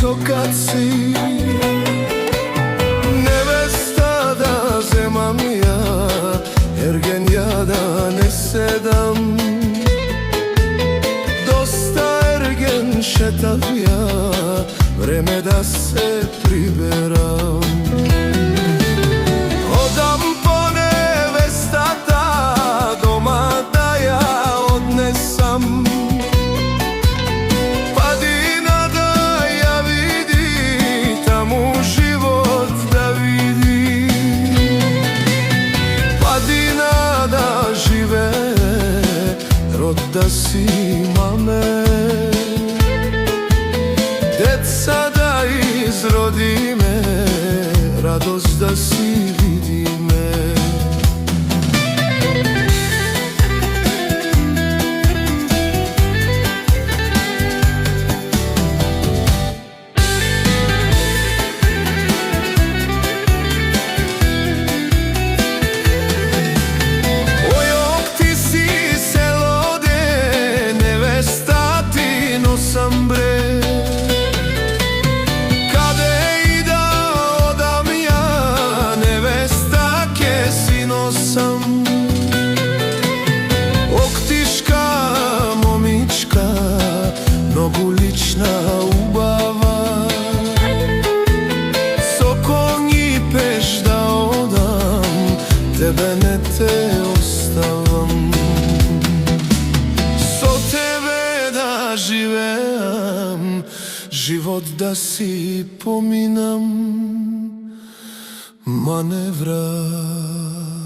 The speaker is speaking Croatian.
Sokaci nevesta da zemam ja, ergen ja da ne sedam. Dosta ergen šetav ja, vreme da se priberam. Odam po nevestata doma da ja odnesam. Da si mame, deca da izrodi me, radost da si vidi me. Ulična ubava, so konji peš da odam, tebe ne te ostavam. So tebe da živeam, život da si pominam, ma ne vrat.